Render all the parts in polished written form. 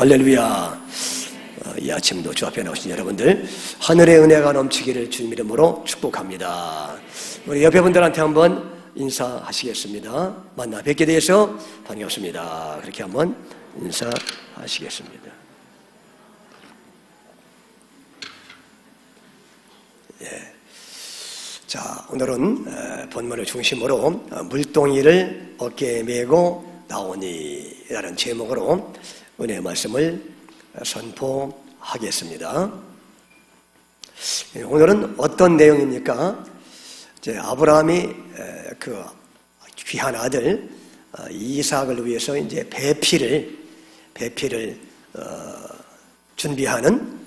할렐루야. 이 아침도 주 앞에 나오신 여러분들 하늘의 은혜가 넘치기를 주님 이름으로 축복합니다. 우리 옆에 분들한테 한번 인사하시겠습니다. 만나 뵙게 되어서 반갑습니다. 그렇게 한번 인사하시겠습니다. 자, 오늘은 본문을 중심으로 물동이를 어깨에 메고 나오니 라는 제목으로 은혜의 말씀을 선포하겠습니다. 오늘은 어떤 내용입니까? 이제 아브라함이 그 귀한 아들 이삭을 위해서 이제 배필을 준비하는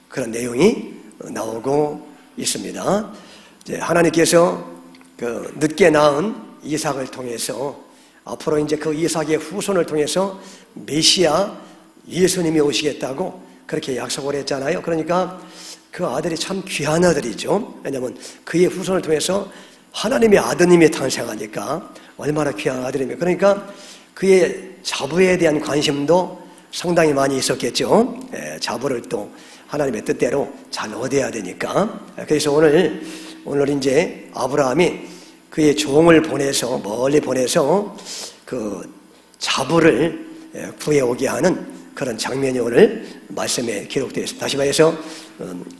그런 내용이 나오고 있습니다. 이제 하나님께서 그 늦게 낳은 이삭을 통해서 앞으로 이제 그 이삭의 후손을 통해서 메시아 예수님이 오시겠다고 그렇게 약속을 했잖아요. 그러니까 그 아들이 참 귀한 아들이죠. 왜냐하면 그의 후손을 통해서 하나님의 아드님이 탄생하니까 얼마나 귀한 아들입니까? 그러니까 그의 자부에 대한 관심도 상당히 많이 있었겠죠. 자부를 또 하나님의 뜻대로 잘 얻어야 되니까. 그래서 오늘 이제 아브라함이 그의 종을 보내서 멀리 보내서 그 자부를 구해오게 하는 그런 장면이 오늘 말씀에 기록되어 있습니다. 다시 말해서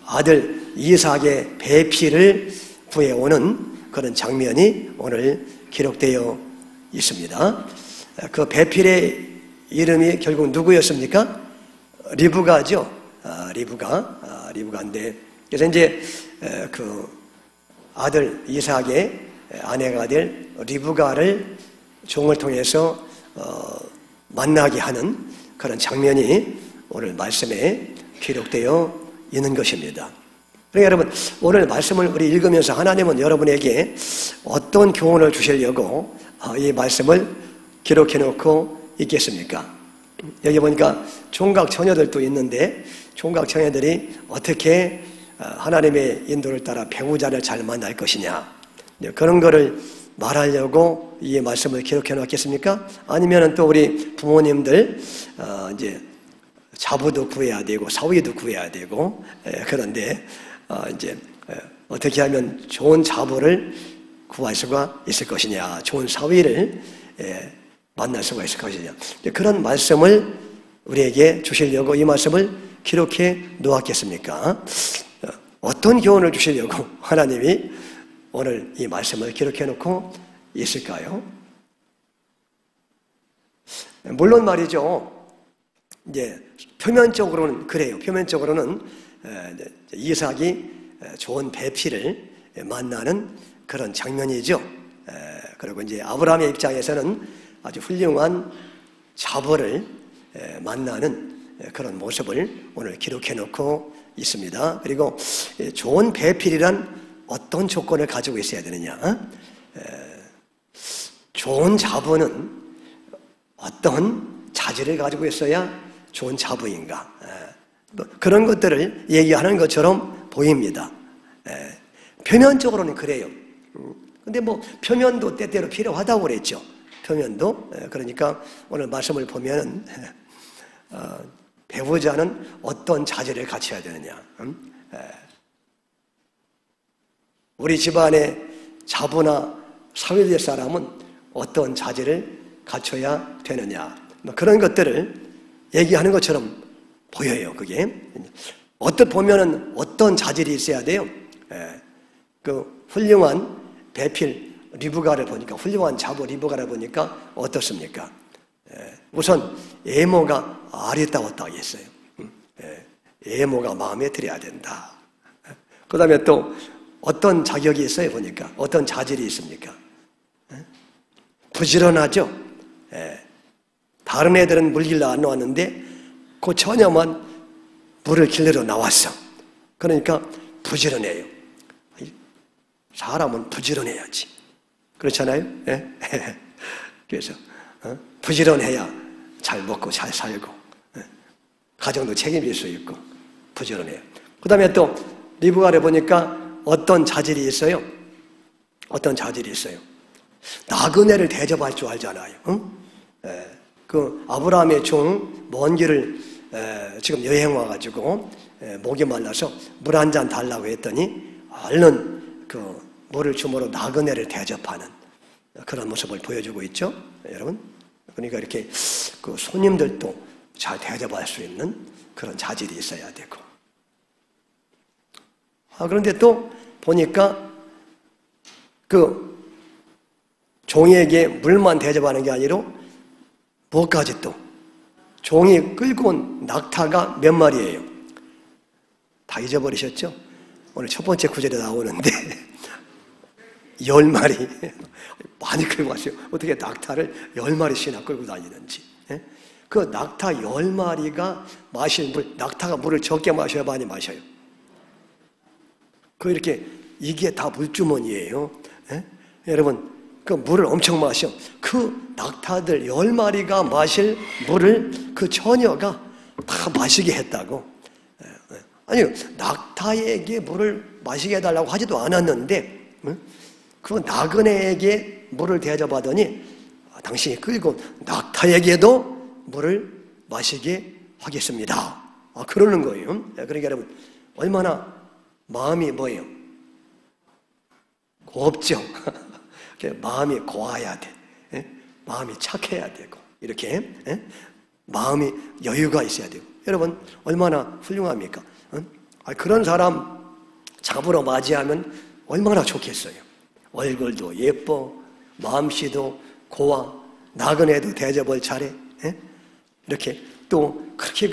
아들 이삭의 배필을 구해오는 그런 장면이 오늘 기록되어 있습니다. 그 배필의 이름이 결국 누구였습니까? 리브가죠. 리브가인데 그래서 이제 그 아들 이삭의 아내가 될 리브가를 종을 통해서 만나게 하는 그런 장면이 오늘 말씀에 기록되어 있는 것입니다. 그러니까 여러분, 오늘 말씀을 우리 읽으면서 하나님은 여러분에게 어떤 교훈을 주시려고 이 말씀을 기록해 놓고 있겠습니까? 여기 보니까 총각 처녀들도 있는데 총각 처녀들이 어떻게 하나님의 인도를 따라 배우자를 잘 만날 것이냐, 그런 거를 말하려고 이 말씀을 기록해 놨겠습니까? 아니면 또 우리 부모님들 이제 자부도 구해야 되고 사위도 구해야 되고 그런데 이제 어떻게 하면 좋은 자부를 구할 수가 있을 것이냐, 좋은 사위를 만날 수가 있을 것이냐, 그런 말씀을 우리에게 주시려고 이 말씀을 기록해 놓았겠습니까? 어떤 교훈을 주시려고 하나님이 오늘 이 말씀을 기록해 놓고 있을까요? 물론 말이죠. 이제 표면적으로는 그래요. 표면적으로는 이삭이 좋은 배필을 만나는 그런 장면이죠. 그리고 이제 아브라함의 입장에서는 아주 훌륭한 자부를 만나는 그런 모습을 오늘 기록해 놓고 있습니다. 그리고 좋은 배필이란 어떤 조건을 가지고 있어야 되느냐? 좋은 자부는 어떤 자질을 가지고 있어야 좋은 자부인가? 그런 것들을 얘기하는 것처럼 보입니다. 표면적으로는 그래요. 근데 뭐 표면도 때때로 필요하다고 그랬죠. 표면도. 그러니까 오늘 말씀을 보면 배우자는 어떤 자질을 갖춰야 되느냐? 우리 집안의 자부나 사회될 사람은 어떤 자질을 갖춰야 되느냐, 그런 것들을 얘기하는 것처럼 보여요. 그게 보면은 어떤 자질이 있어야 돼요. 그 훌륭한 배필 리브가를 보니까, 훌륭한 자부 리브가를 보니까 어떻습니까? 우선 외모가 아리따웠다고 했어요. 외모가 마음에 들어야 된다. 그 다음에 또 어떤 자격이 있어요? 보니까 어떤 자질이 있습니까? 부지런하죠. 다른 애들은 물 길러 안 나왔는데 그 처녀만 물을 길러 나왔어. 그러니까 부지런해요. 사람은 부지런해야지. 그렇잖아요? 그래서 부지런해야 잘 먹고 잘 살고 가정도 책임질 수 있고 부지런해요. 그 다음에 또 리브가를 보니까 어떤 자질이 있어요? 어떤 자질이 있어요? 나그네를 대접할 줄 알잖아요. 그 아브라함의 종 먼 길을 지금 여행 와가지고 목이 말라서 물 한 잔 달라고 했더니 얼른 그 물을 주므로 나그네를 대접하는 그런 모습을 보여주고 있죠, 여러분. 그러니까 이렇게 그 손님들도 잘 대접할 수 있는 그런 자질이 있어야 되고. 그런데 또 보니까 그 종에게 물만 대접하는 게 아니라 뭐까지 또 종이 끌고 온 낙타가 몇 마리예요? 다 잊어버리셨죠? 오늘 첫 번째 구절에 나오는데 10마리 많이 끌고 왔어요. 어떻게 낙타를 10마리씩이나 끌고 다니는지. 그 낙타 10마리가 마실 물, 낙타가 물을 적게 마셔야 많이 마셔요. 그 이렇게 이게 다 물주머니예요. 여러분 그 물을 엄청 마셔. 그 낙타들 10마리가 마실 물을 그 처녀가 다 마시게 했다고. 아니요, 낙타에게 물을 마시게 해달라고 하지도 않았는데 그 나그네에게 물을 대접하더니 당신이 끌고 낙타에게도 물을 마시게 하겠습니다. 그러는 거예요. 그러니까 여러분 얼마나 마음이 뭐예요? 곱죠. 마음이 고와야 돼. 마음이 착해야 되고 이렇게 마음이 여유가 있어야 되고. 여러분 얼마나 훌륭합니까? 그런 사람 잡으러 맞이하면 얼마나 좋겠어요. 얼굴도 예뻐, 마음씨도 고와, 나그네도 대접을 잘해. 이렇게 또 그렇게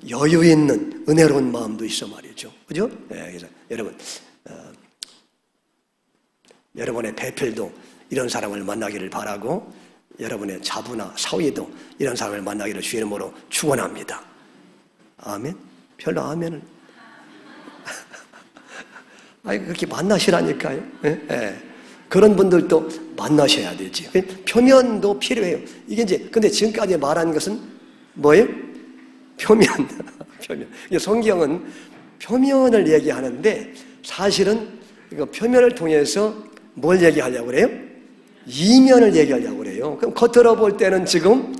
여유 있는 은혜로운 마음도 있어 말이죠. 그죠? 그래서 여러분 여러분의 배필도 이런 사람을 만나기를 바라고, 여러분의 자부나 사위도 이런 사람을 만나기를 주의 이름으로 축원합니다. 아멘? 별로 아멘을 그렇게 만나시라니까요. 그런 분들도 만나셔야 되지. 표면도 필요해요. 이게 이제 근데 지금까지 말한 것은 뭐예요? 표면. 성경은 표면을 얘기하는데 사실은 이거 표면을 통해서 뭘 얘기하려고 그래요? 이면을 얘기하려고 그래요. 그럼 겉으로 볼 때는 지금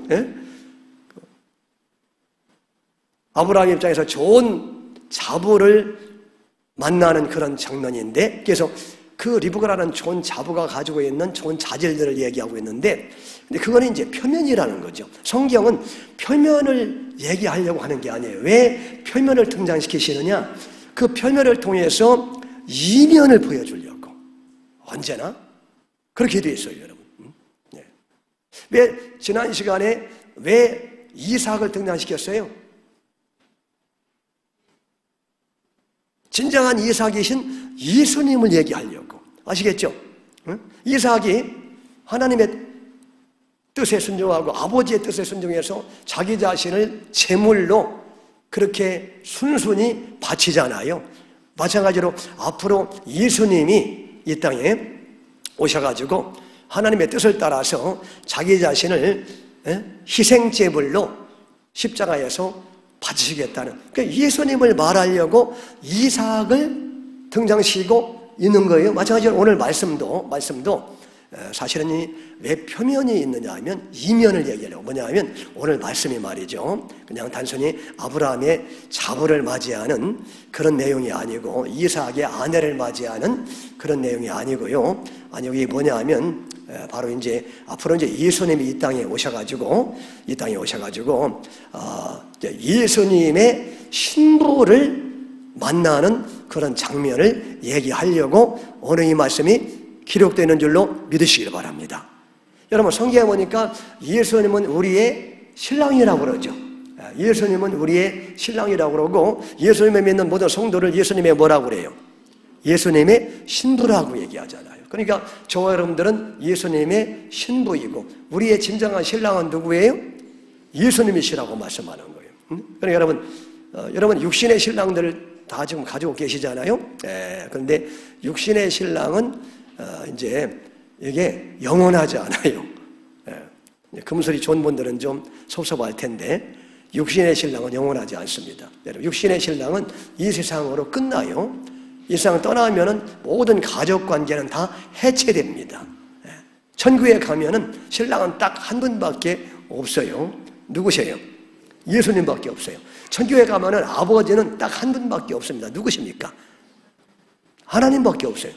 아브라함 입장에서 좋은 자부를 만나는 그런 장면인데, 그래서 그 리브가라는 좋은 자부가 가지고 있는 좋은 자질들을 얘기하고 있는데, 근데 그거는 이제 표면이라는 거죠. 성경은 표면을 얘기하려고 하는 게 아니에요. 왜 표면을 등장시키시느냐? 그 표면을 통해서 이면을 보여주려고. 언제나 그렇게 되어 있어요, 여러분. 왜 지난 시간에 왜 이삭을 등장시켰어요? 진정한 이삭이신 예수님을 얘기하려고. 아시겠죠? 이삭이 하나님의 뜻에 순종하고 아버지의 뜻에 순종해서 자기 자신을 제물로 그렇게 순순히 바치잖아요. 마찬가지로 앞으로 예수님이 이 땅에 오셔가지고 하나님의 뜻을 따라서 자기 자신을 희생제물로 십자가에서 바치시겠다는, 그러니까 예수님을 말하려고 이삭을 등장시키고 있는 거예요. 마찬가지로 오늘 말씀도 사실은 왜 표면이 있느냐 하면 이면을 얘기하려고. 뭐냐 하면 오늘 말씀이 말이죠, 그냥 단순히 아브라함의 자부를 맞이하는 그런 내용이 아니고 이삭의 아내를 맞이하는 그런 내용이 아니고요. 아니 이게 뭐냐 하면 바로 이제 앞으로 이제 예수님이 이 땅에 오셔가지고 예수님의 신부를 만나는 그런 장면을 얘기하려고 오늘 이 말씀이 기록되는 줄로 믿으시길 바랍니다. 여러분 성경에 보니까 예수님은 우리의 신랑이라고 그러죠. 예수님은 우리의 신랑이라고 그러고, 예수님을 믿는 모든 성도를 예수님의 뭐라고 그래요? 예수님의 신부라고 얘기하잖아요. 그러니까 저와 여러분들은 예수님의 신부이고 우리의 진정한 신랑은 누구예요? 예수님이시라고 말씀하는 거예요. 그러니까 여러분 육신의 신랑들을 다 지금 가지고 계시잖아요. 그런데 육신의 신랑은 이제 이게 영원하지 않아요. 금술이 좋은 분들은 좀 섭섭할 텐데 육신의 신랑은 영원하지 않습니다. 육신의 신랑은 이 세상으로 끝나요. 이 세상 떠나면은 모든 가족 관계는 다 해체됩니다. 천국에 가면은 신랑은 딱 한 분밖에 없어요. 누구세요? 예수님밖에 없어요. 천국에 가면은 아버지는 딱 한 분밖에 없습니다. 누구십니까? 하나님밖에 없어요.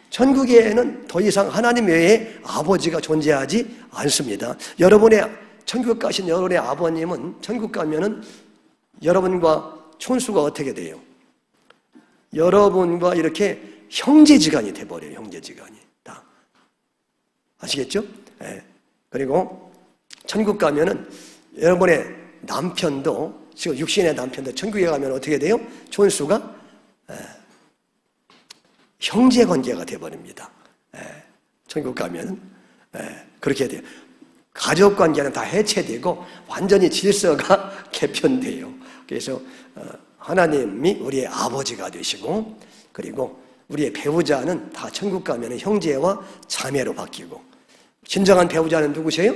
천국에는 더 이상 하나님 외에 아버지가 존재하지 않습니다. 여러분의 천국 가신 여러분의 아버님은 천국 가면은 여러분과 촌수가 어떻게 돼요? 여러분과 이렇게 형제지간이 돼버려요. 형제지간이 다 아시겠죠? 네. 그리고 천국 가면은 여러분의 남편도 지금 육신의 남편도 천국에 가면 어떻게 돼요? 촌수가 형제 관계가 돼버립니다. 천국 가면은 그렇게 돼요. 가족 관계는 다 해체되고 완전히 질서가 개편돼요. 그래서 하나님이 우리의 아버지가 되시고, 그리고 우리의 배우자는 다 천국 가면 형제와 자매로 바뀌고, 진정한 배우자는 누구세요?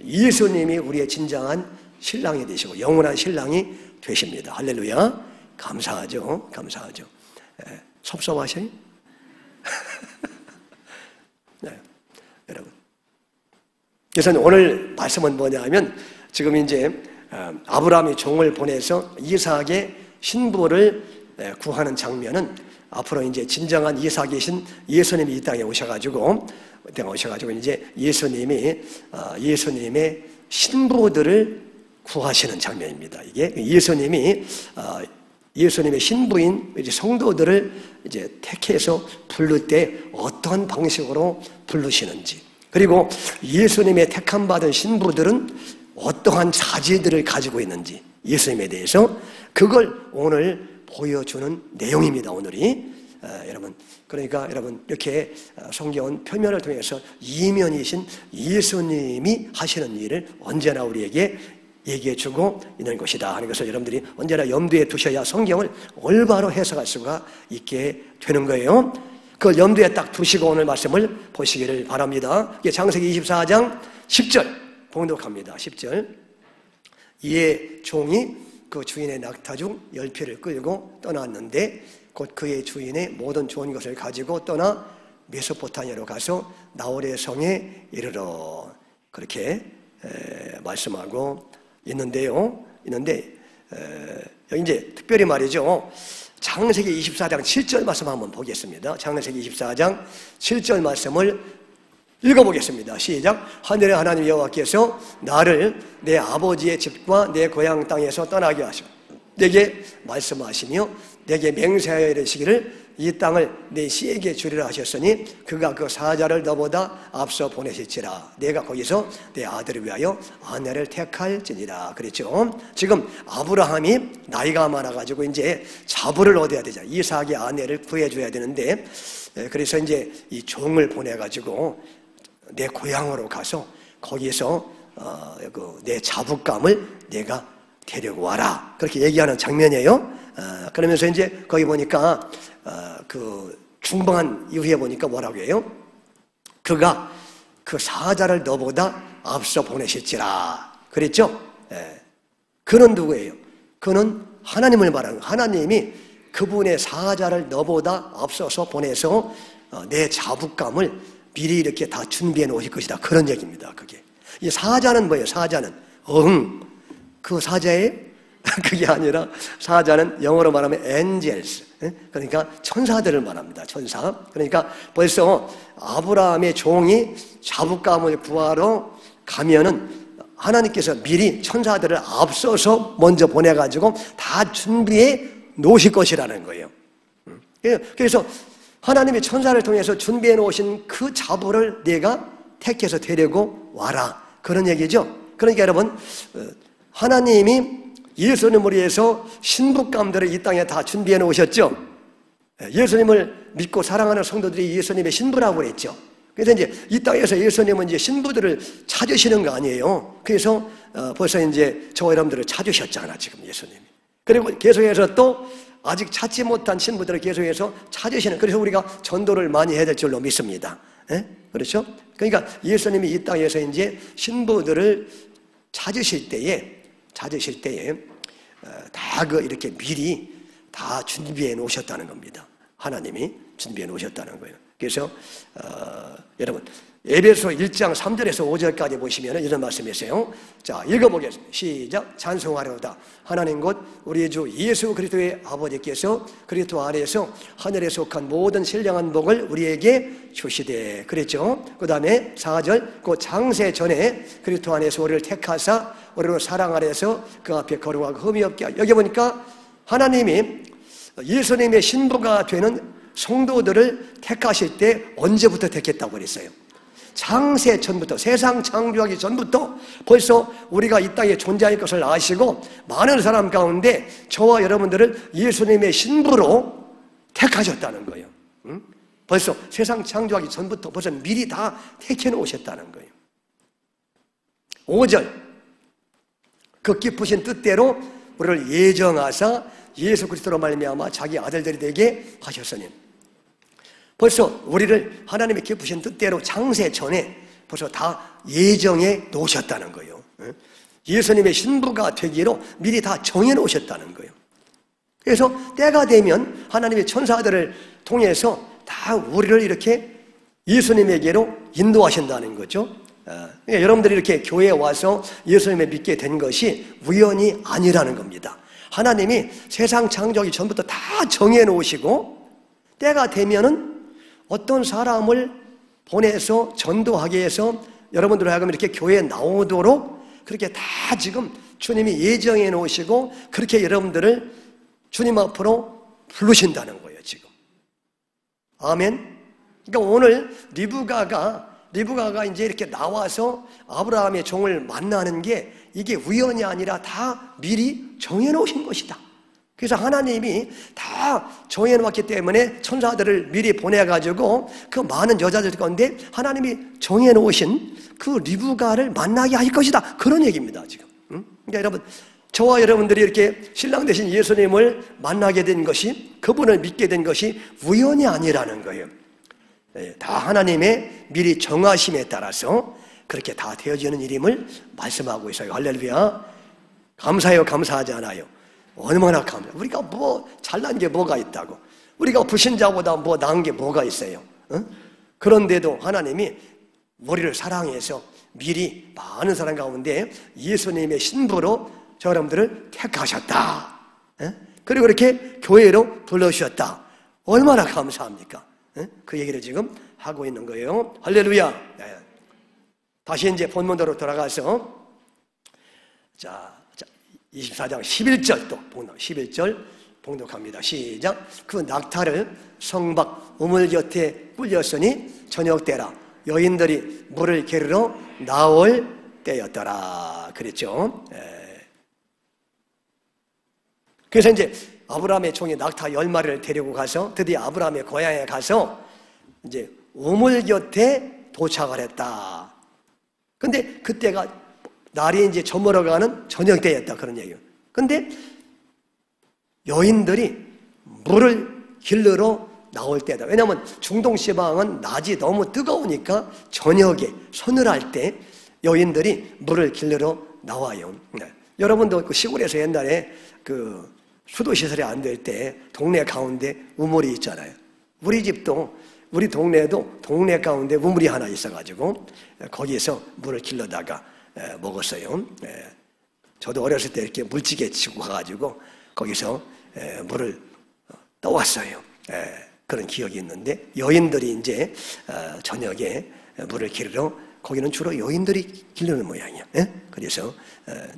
예수님이 우리의 진정한 신랑이 되시고 영원한 신랑이 되십니다. 할렐루야. 감사하죠. 감사하죠. 섭섭하셔요? 네, 여러분. 그래서 오늘 말씀은 뭐냐 하면, 지금 이제 아브라함이 종을 보내서 이삭의 신부를 구하는 장면은 앞으로 이제 진정한 이삭이신 예수님이 이 땅에 오셔가지고 이제 예수님의 신부들을 구하시는 장면입니다. 이게 예수님의 신부인 이제 성도들을 이제 택해서 부를 때 어떤 방식으로 부르시는지, 그리고 예수님의 택함 받은 신부들은 어떠한 자질들을 가지고 있는지, 예수님에 대해서 그걸 오늘 보여주는 내용입니다. 오늘이 여러분, 그러니까 여러분 이렇게 성경은 표면을 통해서 이면이신 예수님이 하시는 일을 언제나 우리에게 얘기해주고 있는 것이다 하는 것을 여러분들이 언제나 염두에 두셔야 성경을 올바로 해석할 수가 있게 되는 거예요. 그걸 염두에 딱 두시고 오늘 말씀을 보시기를 바랍니다. 이게 창세기 24장 10절 봉독합니다. 10절. 이에 종이 그 주인의 낙타 중 10피를 끌고 떠났는데 곧 그의 주인의 모든 좋은 것을 가지고 떠나 메소포타미아로 가서 나홀의 성에 이르러, 그렇게 말씀하고 있는데요. 여기 이제 특별히 말이죠. 창세기 24장 7절 말씀 한번 보겠습니다. 창세기 24장 7절 말씀을 읽어보겠습니다. 시작. 하늘의 하나님 여호와께서 나를 내 아버지의 집과 내 고향 땅에서 떠나게 하시고 내게 말씀하시며 내게 맹세하여 이르시기를 이 땅을 내 씨에게 주리라 하셨으니 그가 그 사자를 너보다 앞서 보내실지라. 내가 거기서 내 아들을 위하여 아내를 택할지니라. 그랬죠. 지금 아브라함이 나이가 많아가지고 이제 자부를 얻어야 되잖아. 이삭의 아내를 구해줘야 되는데, 그래서 이제 이 종을 보내가지고 내 고향으로 가서 거기서 내 자부감을 내가 데리고 와라, 그렇게 얘기하는 장면이에요. 그러면서 이제 거기 보니까 그 중반 이후에 보니까 뭐라고 해요? 그가 그 사자를 너보다 앞서 보내실지라 그랬죠? 그는 누구예요? 그는 하나님을 말하는 거예요. 하나님이 그분의 사자를 너보다 앞서서 보내서 내 자부감을 미리 이렇게 다 준비해 놓으실 것이다, 그런 얘기입니다. 그게 이 사자는 뭐예요? 사자는 그 사자의 그게 아니라 사자는 영어로 말하면 angels, 그러니까 천사들을 말합니다. 천사. 그러니까 벌써 아브라함의 종이 자부감을 구하러 가면은 하나님께서 미리 천사들을 앞서서 먼저 보내가지고 다 준비해 놓으실 것이라는 거예요. 그래서 하나님이 천사를 통해서 준비해 놓으신 그 자부를 내가 택해서 데리고 와라, 그런 얘기죠. 그러니까 여러분, 하나님이 예수님을 위해서 신부감들을 이 땅에 다 준비해 놓으셨죠. 예수님을 믿고 사랑하는 성도들이 예수님의 신부라고 그랬죠. 그래서 이제 이 땅에서 예수님은 이제 신부들을 찾으시는 거 아니에요. 그래서 벌써 이제 저 여러분들을 찾으셨잖아, 지금 예수님이. 그리고 계속해서 또 아직 찾지 못한 신부들을 계속해서 찾으시는, 그래서 우리가 전도를 많이 해야 될 줄로 믿습니다. 그렇죠? 그러니까 예수님이 이 땅에서 이제 신부들을 찾으실 때에 다 이렇게 미리 다 준비해 놓으셨다는 겁니다. 하나님이 준비해 놓으셨다는 거예요. 그래서 여러분, 에베소 1장 3절에서 5절까지 보시면 이런 말씀이 있어요. 자, 읽어보겠습니다. 시작. 찬송하려다 하나님 곧 우리 주 예수 그리스도의 아버지께서 그리스도 안에서 하늘에 속한 모든 신령한 복을 우리에게 주시되 그랬죠. 그 다음에 4절 곧 창세 전에 그리스도 안에서 우리를 택하사 우리로 사랑 안에서 그 앞에 거룩하고 흠이 없게 하여. 여기 보니까 하나님이 예수님의 신부가 되는 성도들을 택하실 때 언제부터 택했다고 그랬어요? 창세 전부터, 세상 창조하기 전부터 벌써 우리가 이 땅에 존재할 것을 아시고 많은 사람 가운데 저와 여러분들을 예수님의 신부로 택하셨다는 거예요. 응? 벌써 세상 창조하기 전부터 벌써 미리 다 택해 놓으셨다는 거예요. 5절 그 깊으신 뜻대로 우리를 예정하사 예수 그리스도로 말미암아 자기 아들들이 되게 하셨으니 벌써 우리를 하나님의 깊으신 뜻대로 창세 전에 벌써 다 예정해 놓으셨다는 거예요. 예수님의 신부가 되기로 미리 다 정해 놓으셨다는 거예요. 그래서 때가 되면 하나님의 천사들을 통해서 다 우리를 이렇게 예수님에게로 인도하신다는 거죠. 그러니까 여러분들이 이렇게 교회에 와서 예수님을 믿게 된 것이 우연이 아니라는 겁니다. 하나님이 세상 창조하기 전부터 다 정해 놓으시고 때가 되면은 어떤 사람을 보내서 전도하게 해서 여러분들 하여금 이렇게 교회에 나오도록 그렇게 다 지금 주님이 예정해 놓으시고 그렇게 여러분들을 주님 앞으로 부르신다는 거예요, 지금. 아멘. 그러니까 오늘 리브가가 이제 이렇게 나와서 아브라함의 종을 만나는 게 이게 우연이 아니라 다 미리 정해 놓으신 것이다. 그래서 하나님이 다 정해 놓았기 때문에 천사들을 미리 보내가지고 그 많은 여자들 가운데 하나님이 정해 놓으신 그 리브가를 만나게 할 것이다. 그런 얘기입니다, 지금. 그러니까 여러분, 저와 여러분들이 이렇게 신랑 되신 예수님을 만나게 된 것이, 그분을 믿게 된 것이 우연이 아니라는 거예요. 다 하나님의 미리 정하심에 따라서 그렇게 다 되어지는 일임을 말씀하고 있어요. 할렐루야. 감사해요, 감사하지 않아요? 얼마나 감사해요. 우리가 뭐 잘난 게 뭐가 있다고. 우리가 불신자보다 뭐 나은 게 뭐가 있어요. 응? 그런데도 하나님이 우리를 사랑해서 미리 많은 사람 가운데 예수님의 신부로 저 여러분들을 택하셨다. 응? 그리고 이렇게 교회로 불러주셨다. 얼마나 감사합니까? 응? 그 얘기를 지금 하고 있는 거예요. 할렐루야. 네. 다시 이제 본문으로 돌아가서 자 24장 11절 또 11절 봉독합니다. 시작. 그 낙타를 성박 우물 곁에 꿀렸으니 저녁 때라 여인들이 물을 게르러 나올 때였더라. 그랬죠. 그래서 이제 아브라함의 종이 낙타 10마리를 데리고 가서 드디어 아브라함의 고향에 가서 이제 우물 곁에 도착을 했다. 근데 그때가 날이 이제 저물어가는 저녁 때였다. 그런 얘기예요. 근데 여인들이 물을 길러러 나올 때다. 왜냐하면 중동 지방은 낮이 너무 뜨거우니까 저녁에 서늘할 때 여인들이 물을 길러러 나와요. 네. 여러분도 그 시골에서 옛날에 그 수도 시설이 안 될 때 동네 가운데 우물이 있잖아요. 우리 집도 우리 동네에도 동네 가운데 우물이 하나 있어가지고 거기에서 물을 길러다가 먹었어요. 저도 어렸을 때 이렇게 물찌개 치고 가가지고 거기서 물을 떠왔어요. 그런 기억이 있는데 여인들이 이제 저녁에 물을 기르러 거기는 주로 여인들이 기르는 모양이야. 그래서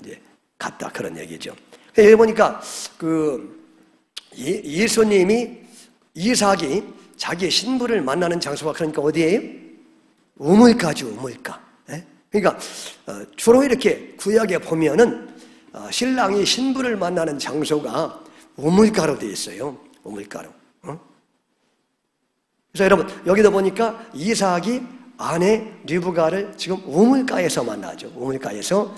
이제 갔다 그런 얘기죠. 여기 보니까 그 예수님이 이삭이 자기의 신부를 만나는 장소가 그러니까 어디예요? 우물가죠, 우물가. 그러니까 주로 이렇게 구약에 보면은 신랑이 신부를 만나는 장소가 우물가로 되어 있어요. 우물가로. 그래서 여러분 여기도 보니까 이삭이 아내 리브가를 지금 우물가에서 만나죠. 우물가에서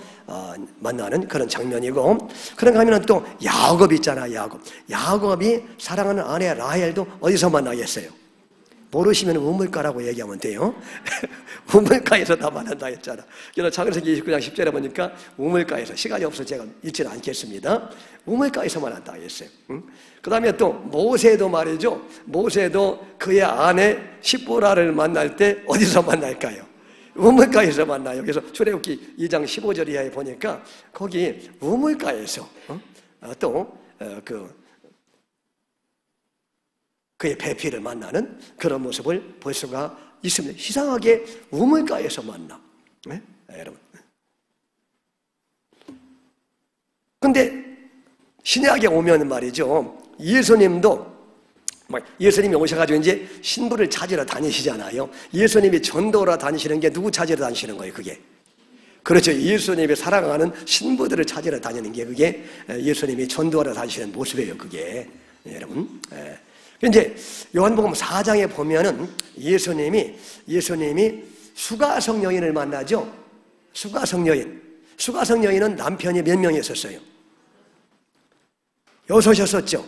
만나는 그런 장면이고, 그런가 하면 또 야곱 있잖아. 야곱이 사랑하는 아내 라헬도 어디서 만나겠어요? 모르시면 우물가라고 얘기하면 돼요. 우물가에서 다 만난다 했잖아. 그래서 창세기 29장 10절에 보니까 우물가에서, 시간이 없어서 제가 읽지는 않겠습니다. 우물가에서 만난다 했어요. 그 다음에 또 모세도 말이죠. 모세도 그의 아내 시보라를 만날 때 어디서 만날까요? 우물가에서 만나요. 그래서 출애굽기 2장 15절 이하에 보니까 거기 우물가에서 그의 배필을 만나는 그런 모습을 볼 수가 있습니다. 이상하게 우물가에서 만나. 네? 여러분. 근데 신약에 오면 말이죠. 예수님이 오셔가지고 이제 신부를 찾으러 다니시잖아요. 예수님이 전도하러 다니시는 게 누구 찾으러 다니시는 거예요, 그게? 그렇죠. 예수님이 사랑하는 신부들을 찾으러 다니는 게 그게 예수님이 전도하러 다니시는 모습이에요, 그게. 여러분. 이제 요한복음 4장에 보면은 예수님이 수가성 여인을 만나죠. 수가성 여인은 남편이 몇 명이 있었어요? 6이었죠.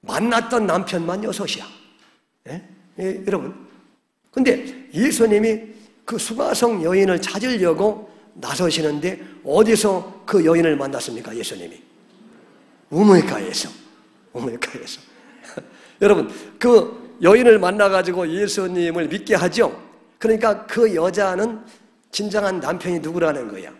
만났던 남편만 6이야. 여러분. 근데 예수님이 그 수가성 여인을 찾으려고 나서시는데 어디서 그 여인을 만났습니까? 예수님이 우물가에서. 여러분, 그 여인을 만나가지고 예수님을 믿게 하죠. 그러니까 그 여자는 진정한 남편이 누구라는 거야?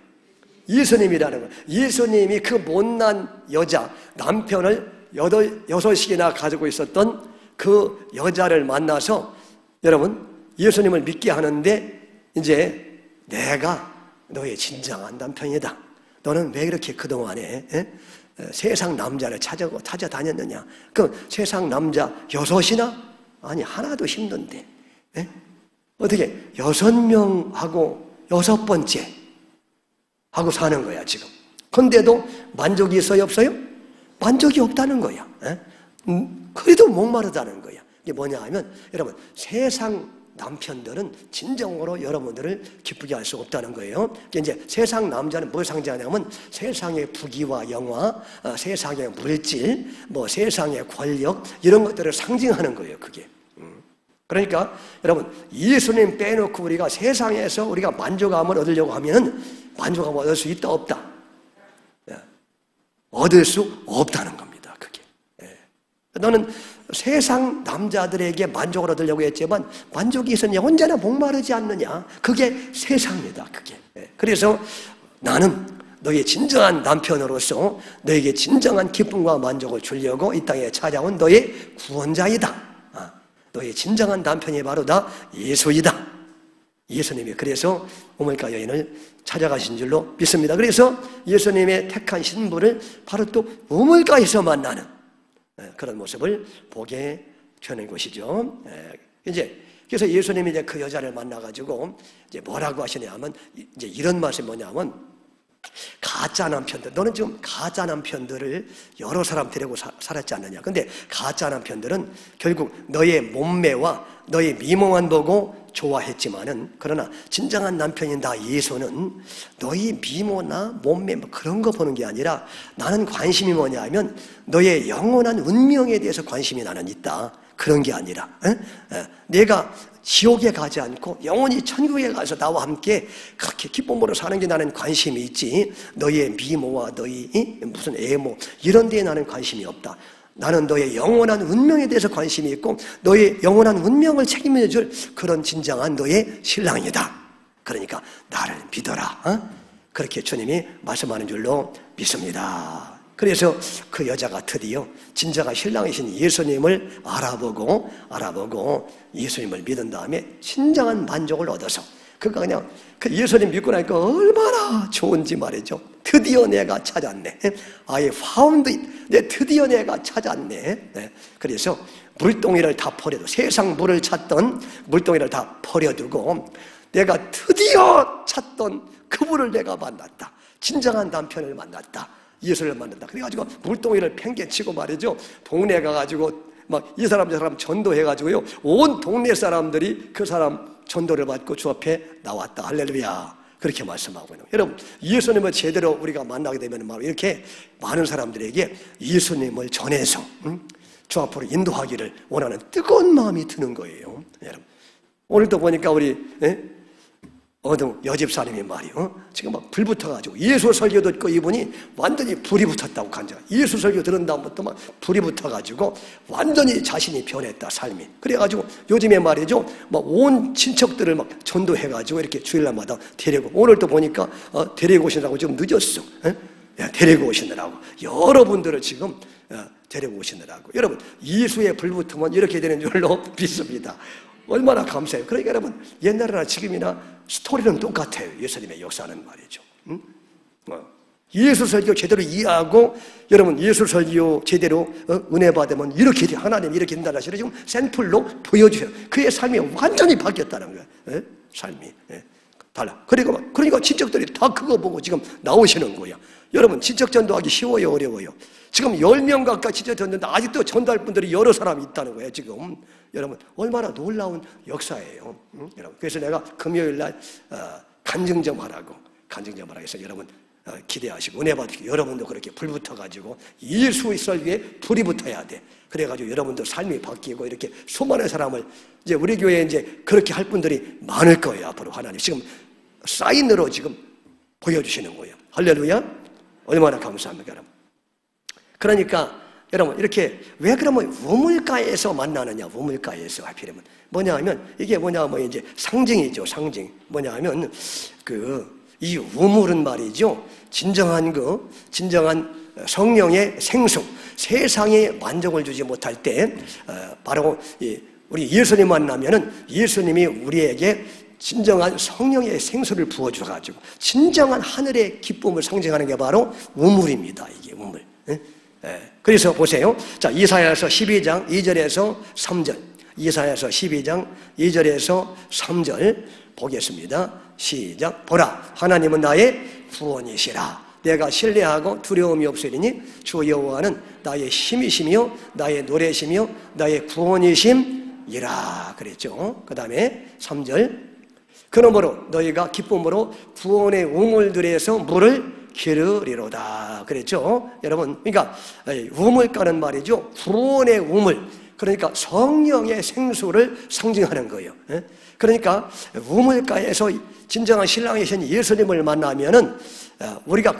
예수님이라는 거야. 예수님이 그 못난 여자, 남편을 6이나 가지고 있었던 그 여자를 만나서 여러분, 예수님을 믿게 하는데 이제 내가 너의 진정한 남편이다. 너는 왜 그렇게 그동안에 세상 남자를 찾아다녔느냐? 그 세상 남자 6이나? 아니, 하나도 힘든데. 어떻게 6명하고 6번째 하고 사는 거야, 지금. 근데도 만족이 있어요, 없어요? 만족이 없다는 거야. 그래도 목마르다는 거야. 이게 뭐냐 하면, 여러분, 세상 남편들은 진정으로 여러분들을 기쁘게 할 수 없다는 거예요. 이제 세상 남자는 뭘 상징하냐면 세상의 부귀와 영화, 세상의 물질, 세상의 권력 이런 것들을 상징하는 거예요. 그게. 그러니까 여러분 예수님 빼놓고 우리가 세상에서 우리가 만족감을 얻으려고 하면 만족감을 얻을 수 있다 없다? 얻을 수 없다는 겁니다. 그게. 너는 세상 남자들에게 만족을 얻으려고 했지만 만족이 있었냐? 언제나 목마르지 않느냐? 그게 세상이다. 그게. 그래서 나는 너의 진정한 남편으로서 너에게 진정한 기쁨과 만족을 주려고 이 땅에 찾아온 너의 구원자이다. 너의 진정한 남편이 바로 다 예수이다. 예수님이 그래서 우물가 여인을 찾아가신 줄로 믿습니다. 그래서 예수님의 택한 신부를 바로 또 우물가에서 만나는 그런 모습을 보게 되는 것이죠. 그래서 예수님이 이제 그 여자를 만나가지고 이제 뭐라고 하시냐면 이제 이런 말씀이 뭐냐면 가짜 남편들, 너는 지금 가짜 남편들을 여러 사람 데리고 살았지 않느냐. 근데 가짜 남편들은 결국 너의 몸매와 너의 미모만 보고 좋아했지만은 그러나 진정한 남편인 나 예수는 너의 미모나 몸매 그런 거 보는 게 아니라 나는 관심이 뭐냐 하면 너의 영원한 운명에 대해서 관심이 나는 있다. 그런 게 아니라 내가 지옥에 가지 않고 영원히 천국에 가서 나와 함께 그렇게 기쁨으로 사는 게 나는 관심이 있지 너의 미모와 너의 무슨 애모 이런 데에 나는 관심이 없다. 나는 너의 영원한 운명에 대해서 관심이 있고 너의 영원한 운명을 책임져 줄 그런 진정한 너의 신랑이다. 그러니까 나를 믿어라. 그렇게 주님이 말씀하는 줄로 믿습니다. 그래서 그 여자가 드디어 진정한 신랑이신 예수님을 알아보고 예수님을 믿은 다음에 진정한 만족을 얻어서 그가 그냥 그 예수님 믿고 나니까 얼마나 좋은지 말이죠. 드디어 내가 찾았네. I found it. 드디어 내가 찾았네. 그래서 물동이를 다 버려두고 세상 물을 찾던 물동이를 다 버려두고 내가 드디어 찾던 그분을 내가 만났다. 진정한 남편을 만났다. 예수를 만난다. 그래가지고 물동이를 팽개치고 말이죠. 동네 가가지고 막 이 사람 저 사람 전도해가지고요. 온 동네 사람들이 그 사람 전도를 받고 주 앞에 나왔다. 할렐루야. 그렇게 말씀하고 있는 거예요. 여러분 예수님을 제대로 우리가 만나게 되면 막 이렇게 많은 사람들에게 예수님을 전해서 주 앞으로 인도하기를 원하는 뜨거운 마음이 드는 거예요. 여러분 오늘도 보니까 우리 어느 여집사님이 말이요, 지금 막 불 붙어가지고 예수 설교 듣고 이분이 완전히 불이 붙었다고 간증. 예수 설교 들은 다음부터 막 불이 붙어가지고 완전히 자신이 변했다, 삶이. 그래가지고 요즘에 말이죠, 막 온 친척들을 막 전도해가지고 이렇게 주일날마다 데리고, 오늘 또 보니까 데리고 오시느라고 좀 늦었어. 데리고 오시느라고 여러분들을 지금 데리고 오시느라고. 여러분, 예수의 불 붙으면 이렇게 되는 줄로 믿습니다. 얼마나 감사해요. 그러니까 여러분, 옛날이나 지금이나 스토리는 똑같아요. 예수님의 역사는 말이죠. 예수 설교 제대로 이해하고, 여러분 예수 설교 제대로 은혜 받으면 이렇게 돼. 하나님 이렇게 된다는 사실을 지금 샘플로 보여주세요. 그의 삶이 완전히 바뀌었다는 거예요. 삶이 달라. 그러니까 친척들이 다 그거 보고 지금 나오시는 거예요. 여러분, 친척 전도하기 쉬워요, 어려워요? 지금 10명 가까이 친척 전도했는데 아직도 전도할 분들이 여러 사람이 있다는 거예요, 지금. 여러분, 얼마나 놀라운 역사예요. 여러분, 그래서 내가 금요일 날 간증 좀 하라고 해서 여러분 기대하시고 은혜 받으시고, 여러분도 그렇게 불 붙어가지고 예수의 설교에 불이 붙어야 돼. 그래가지고 여러분도 삶이 바뀌고 이렇게 수많은 사람을, 이제 우리 교회에 이제 그렇게 할 분들이 많을 거예요. 앞으로 하나님 지금 사인으로 지금 보여주시는 거예요. 할렐루야. 얼마나 감사합니까, 여러분. 그러니까 여러분, 이렇게 왜 그러면 우물가에서 만나느냐? 우물가에서 하필이면 뭐냐 하면, 이게 뭐냐 하면 이제 상징이죠. 상징. 뭐냐 하면 이 우물은 말이죠, 진정한 성령의 생수, 세상에 만족을 주지 못할 때 바로 우리 예수님 만나면은 예수님이 우리에게 진정한 성령의 생수를 부어주셔가지고 진정한 하늘의 기쁨을 상징하는 게 바로 우물입니다. 이게 우물. 그래서 보세요. 자, 이사야서 12장 2절에서 3절. 이사야서 12장 2절에서 3절 보겠습니다. 시작. 보라, 하나님은 나의 구원이시라. 내가 신뢰하고 두려움이 없으리니 주 여호와는 나의 힘이시며 나의 노래시며 나의 구원이심이라 그랬죠. 그 다음에 3절. 그러므로 너희가 기쁨으로 구원의 우물들에서 물을 기르리로다 그랬죠. 여러분, 그러니까 우물가는 말이죠, 구원의 우물, 그러니까 성령의 생수를 상징하는 거예요. 그러니까 우물가에서 진정한 신랑이신 예수님을 만나면은 우리가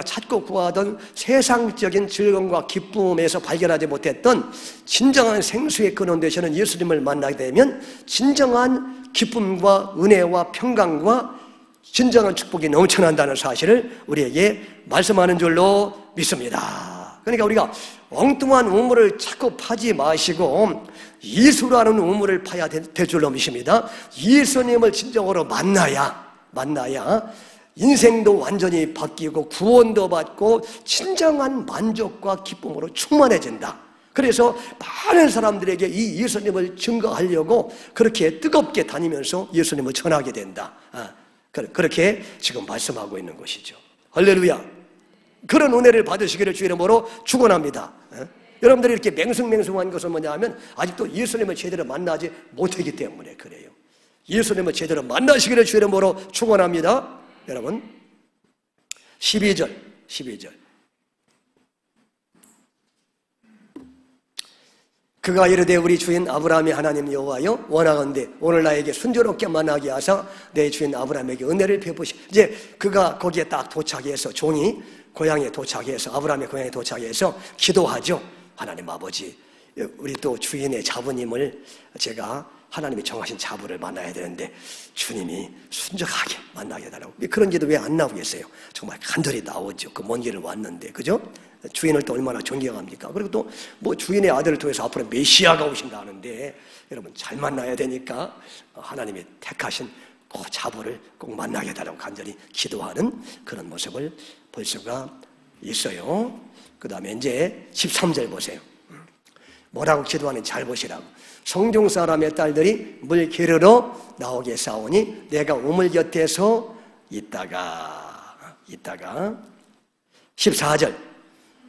찾고 구하던 세상적인 즐거움과 기쁨에서 발견하지 못했던 진정한 생수의 근원 되시는 예수님을 만나게 되면 진정한 기쁨과 은혜와 평강과 진정한 축복이 넘쳐난다는 사실을 우리에게 말씀하는 줄로 믿습니다. 그러니까 우리가 엉뚱한 우물을 자꾸 파지 마시고 예수라는 우물을 파야 될 줄로 믿습니다. 예수님을 진정으로 만나야 인생도 완전히 바뀌고 구원도 받고 진정한 만족과 기쁨으로 충만해진다. 그래서 많은 사람들에게 이 예수님을 증거하려고 그렇게 뜨겁게 다니면서 예수님을 전하게 된다. 그렇게 지금 말씀하고 있는 것이죠. 할렐루야. 그런 은혜를 받으시기를 주의 이름으로 축원합니다. 여러분들이 이렇게 맹숭맹숭한 것은 뭐냐 하면 아직도 예수님을 제대로 만나지 못하기 때문에 그래요. 예수님을 제대로 만나시기를 주의 이름으로 축원합니다. 여러분, 12절. 그가 이르되 우리 주인 아브라함의 하나님 여호와여, 원하건대 오늘 나에게 순조롭게 만나게 하사 내 주인 아브라함에게 은혜를 베푸시. 이제 그가 거기에 딱 도착해서, 종이 고향에 도착해서, 아브라함의 고향에 도착해서 기도하죠. 하나님 아버지, 우리 또 주인의 자부님을, 제가 하나님이 정하신 자부를 만나야 되는데 주님이 순적하게 만나게 해달라고. 그런 기도 왜 안 나오겠어요? 정말 간절히 나오죠. 그 먼 길을 왔는데, 그죠? 주인을 또 얼마나 존경합니까? 그리고 또 뭐 주인의 아들을 통해서 앞으로 메시아가 오신다 하는데, 여러분 잘 만나야 되니까 하나님이 택하신 그 자부를 꼭 만나게 해달라고 간절히 기도하는 그런 모습을 볼 수가 있어요. 그 다음에 이제 13절 보세요. 뭐라고 기도하는지 잘 보시라고. 성중 사람의 딸들이 물 기르러 나오게 싸우니 내가 우물 곁에서 있다가 14절.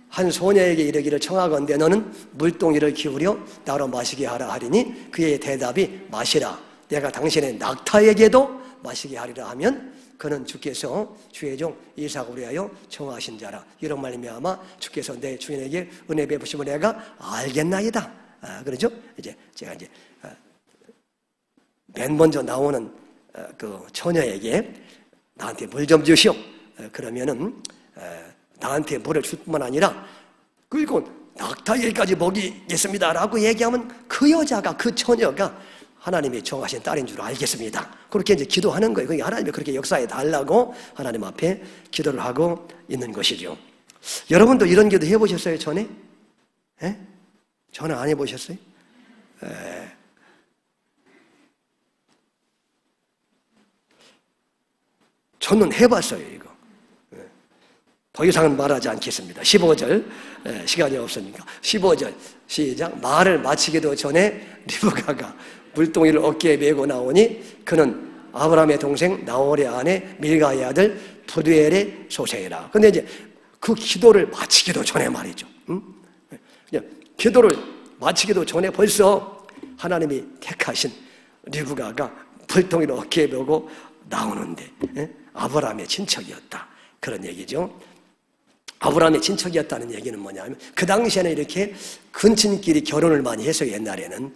한 소녀에게 이르기를 청하건대 너는 물동이를 기울여 나로 마시게 하라 하리니 그의 대답이 마시라. 내가 당신의 낙타에게도 마시게 하리라 하면 그는 주께서 주의 종 이삭을 위하여 청하신 자라. 이런 말미암아 주께서 내 주인에게 은혜 베푸심을 내가 알겠나이다. 그러죠? 제가 맨 먼저 나오는 그 처녀에게 나한테 물 좀 주시오. 그러면은 나한테 물을 줄 뿐만 아니라 끌고 낙타에게까지 먹이겠습니다라고 얘기하면 그 여자가, 그 처녀가 하나님이 정하신 딸인 줄 알겠습니다. 그렇게 이제 기도하는 거예요. 그러니까 하나님이 그렇게 역사해 달라고 하나님 앞에 기도를 하고 있는 것이죠. 여러분도 이런 기도 해보셨어요, 전에? 예? 전에 안 해보셨어요? 저는 해봤어요, 이거. 더 이상은 말하지 않겠습니다. 15절, 시간이 없으니까. 15절, 시작. 말을 마치기도 전에 리브가가 물동이를 어깨에 메고 나오니 그는 아브라함의 동생 나홀의 아내 밀가의 아들 부두엘의 소생이라. 근데 이제 그 기도를 마치기도 전에 말이죠. 기도를 마치기도 전에 벌써 하나님이 택하신 리브가가 물동이를 어깨에 메고 나오는데, 아브라함의 친척이었다. 그런 얘기죠. 아브라함의 친척이었다는 얘기는 뭐냐면, 그 당시에는 이렇게 근친끼리 결혼을 많이 했어요, 옛날에는.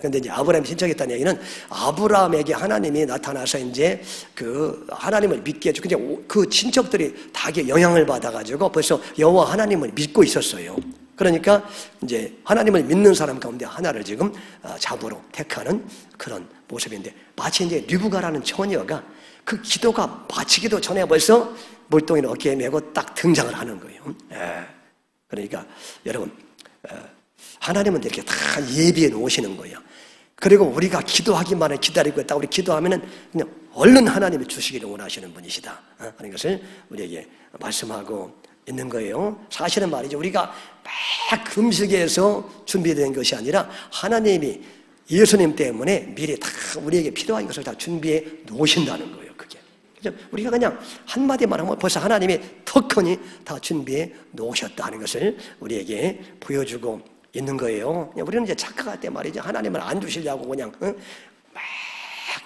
근데 이제 아브라함의 친척이었다는 얘기는 아브라함에게 하나님이 나타나서 이제 그 하나님을 믿게 해주고, 그 친척들이 다 영향을 받아가지고 벌써 여호와 하나님을 믿고 있었어요. 그러니까 이제 하나님을 믿는 사람 가운데 하나를 지금 잡으러 택하는 그런 모습인데, 마치 이제 리브가라는 처녀가 그 기도가 마치기도 전에 벌써 물동이를 어깨에 메고 딱 등장을 하는 거예요. 그러니까 여러분, 하나님은 이렇게 다 예비해 놓으시는 거예요. 그리고 우리가 기도하기만을 기다리고 있다. 우리 기도하면은 그냥 얼른 하나님이 주시기를 원하시는 분이시다 하는 것을 우리에게 말씀하고 있는 거예요. 사실은 말이죠, 우리가 막 금식해서 준비된 것이 아니라 하나님이 예수님 때문에 미리 다 우리에게 필요한 것을 다 준비해 놓으신다는 거예요. 그게 우리가 그냥 한마디만 하면 벌써 하나님이 턱하니 다 준비해 놓으셨다는 것을 우리에게 보여주고 있는 거예요. 우리는 이제 착각할 때 말이죠, 하나님을 안 주시려고 그냥 막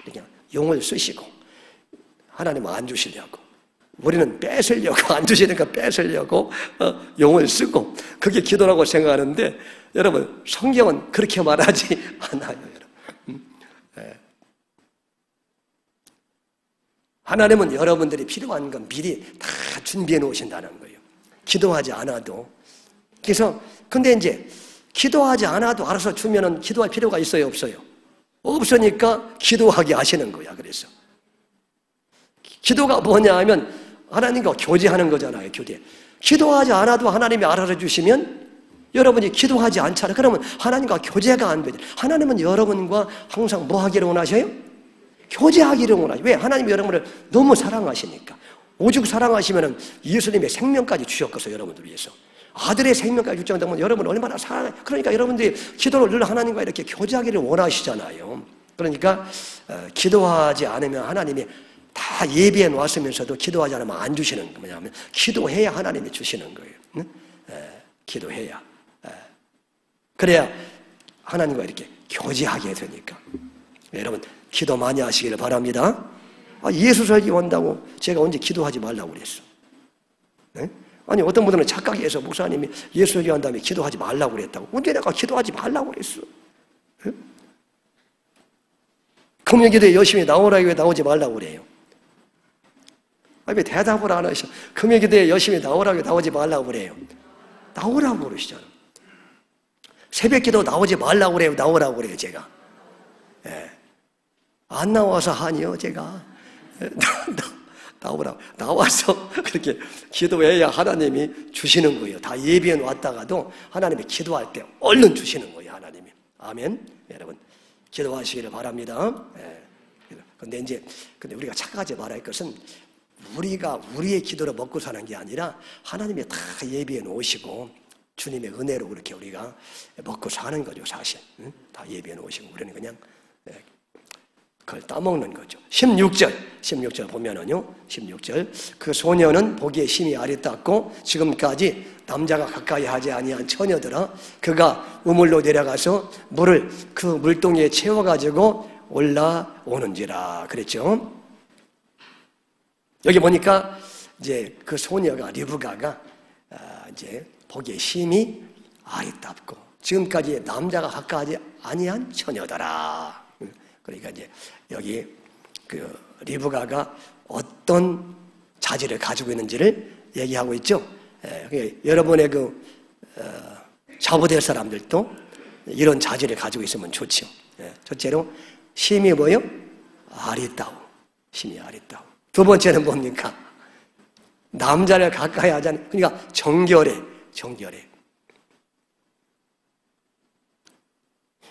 그냥 용을 쓰시고 하나님을 안 주시려고, 우리는 뺏으려고, 안 주시니까 뺏으려고 용을 쓰고, 그게 기도라고 생각하는데, 여러분 성경은 그렇게 말하지 않아요. 여러분, 하나님은 여러분들이 필요한 건 미리 다 준비해 놓으신다는 거예요. 기도하지 않아도. 그래서 근데 이제 기도하지 않아도 알아서 주면은 기도할 필요가 있어요, 없어요? 없으니까 기도하게 하시는 거야. 그래서 기도가 뭐냐 하면 하나님과 교제하는 거잖아요. 교제. 기도하지 않아도 하나님이 알아서 주시면 여러분이 기도하지 않잖아요. 그러면 하나님과 교제가 안 되죠. 하나님은 여러분과 항상 뭐 하기를 원하셔요? 교제하기를 원하셔요. 왜? 하나님이 여러분을 너무 사랑하시니까. 오죽 사랑하시면 예수님의 생명까지 주셨겠어요. 여러분들 위해서. 아들의 생명까지 줄 정도면 여러분을 얼마나 사랑해요. 그러니까 여러분들이 기도를 늘 하나님과 이렇게 교제하기를 원하시잖아요. 그러니까 기도하지 않으면 하나님이 다 예비해 놓았으면서도 기도하지 않으면 안 주시는 거 뭐냐면, 기도해야 하나님이 주시는 거예요. 기도해야. 그래야 하나님과 이렇게 교제하게 되니까. 여러분 기도 많이 하시기를 바랍니다. 예수 설교 온다고 제가 언제 기도하지 말라고 그랬어? 네? 아니 어떤 분들은 착각해서 목사님이 예수 설교 한 다음에 기도하지 말라고 그랬다고. 언제 내가 기도하지 말라고 그랬어? 네? 금요기도에 열심히 나오라고 왜 나오지 말라고 그래요? 왜 대답을 안 하셔? 금요기도에 열심히 나오라고 나오지 말라고 그래요? 나오라고 그러시잖아요. 새벽기도 나오지 말라고 그래요? 나오라고 그래요? 제가 안 나와서 하니요, 제가. 나오라고. 나와서 그렇게 기도해야 하나님이 주시는 거예요. 다 예비해 놨다가도 하나님이 기도할 때 얼른 주시는 거예요, 하나님이. 아멘. 여러분, 기도하시기를 바랍니다. 근데 우리가 착각하지 말아야 할 것은 우리가 우리의 기도로 먹고 사는 게 아니라 하나님이 다 예비해 놓으시고 주님의 은혜로 그렇게 우리가 먹고 사는 거죠, 사실. 다 예비해 놓으시고 우리는 그냥 그걸 따먹는 거죠. 16절 보면은요, 16절. 그 소녀는 보기에 심히 아리따웠고 지금까지 남자가 가까이 하지 아니한 처녀들아, 그가 우물로 내려가서 물을 그 물동이에 채워가지고 올라오는지라 그랬죠. 여기 보니까 이제 그 소녀가, 리브가가 이제 보기에 심히 아리따웠고 지금까지 남자가 가까이 하지 아니한 처녀더라. 그러니까 이제 여기 그 리브가가 어떤 자질을 가지고 있는지를 얘기하고 있죠. 여러분의 자부될 사람들도 이런 자질을 가지고 있으면 좋죠. 첫째로 심히 뭐요? 아리따우. 심히 아리따우. 두 번째는 뭡니까? 남자를 가까이 하지 않는, 그러니까 정결해.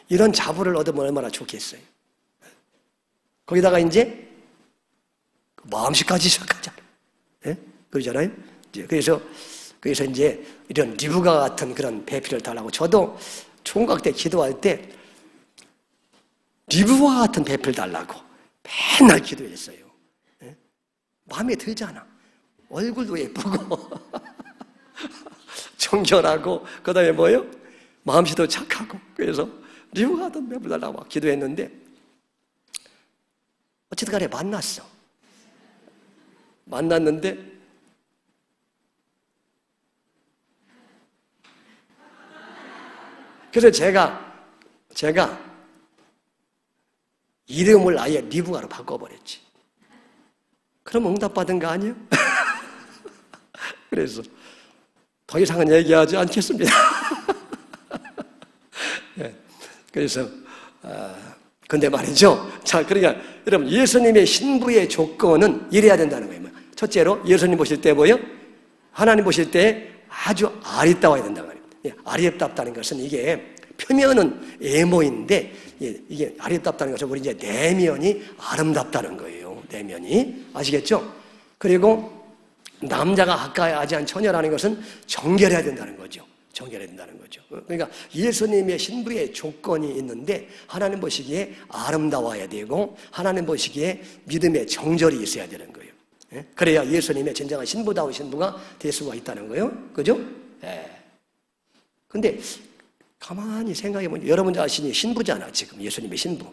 이런 자부를 얻으면 얼마나 좋겠어요. 거기다가 이제 마음씨까지 시작하잖아요. 그러잖아요. 그래서 이제 이런 리브가 같은 그런 배필을 달라고, 저도 총각 때 기도할 때 리브가 같은 배필 달라고 맨날 기도했어요. 마음에 들잖아. 얼굴도 예쁘고 정결하고 그다음에 뭐요? 마음씨도 착하고. 그래서 리브가 같은 배필 달라고 기도했는데 어쨌든 간에 만났는데 그래서 제가 이름을 아예 리브가로 바꿔버렸지. 그럼 응답받은 거 아니에요? 그래서 더 이상은 얘기하지 않겠습니다. 그래서 근데 말이죠. 자, 그러니까 여러분, 예수님의 신부의 조건은 이래야 된다는 거예요. 첫째로 예수님 보실 때 뭐요? 하나님 보실 때 아주 아리따워야 된다는 거예요. 아리따다는 것은 이게 표면은 애모인데 이게 아리따다는 것은 우리 이제 내면이 아름답다는 거예요. 내면이. 아시겠죠? 그리고 남자가 가까이 하지 않은 처녀라는 것은 정결해야 된다는 거죠. 정결해야 된다는 거죠. 그러니까 예수님의 신부의 조건이 있는데 하나님 보시기에 아름다워야 되고 하나님 보시기에 믿음의 정절이 있어야 되는 거예요. 그래야 예수님의 진정한 신부다운 신부가 될 수가 있다는 거예요. 그죠? 근데 가만히 생각해보면 여러분 자신이 신부잖아. 지금 예수님의 신부.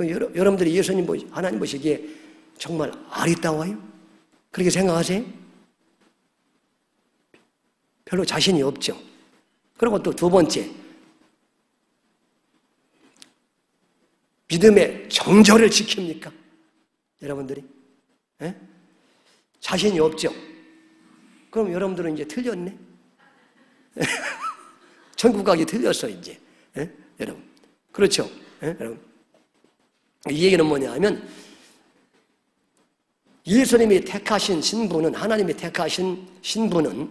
여러분들이 예수님 하나님 보시기에 정말 아리따워요? 그렇게 생각하세요? 별로 자신이 없죠. 그리고 또 두 번째, 믿음의 정절을 지킵니까? 여러분들이? 자신이 없죠. 그럼 여러분들은 이제 틀렸네. 천국 가기 틀렸어 이제. 여러분. 그렇죠? 여러분. 이 얘기는 뭐냐 하면 예수님이 택하신 신부는, 하나님이 택하신 신부는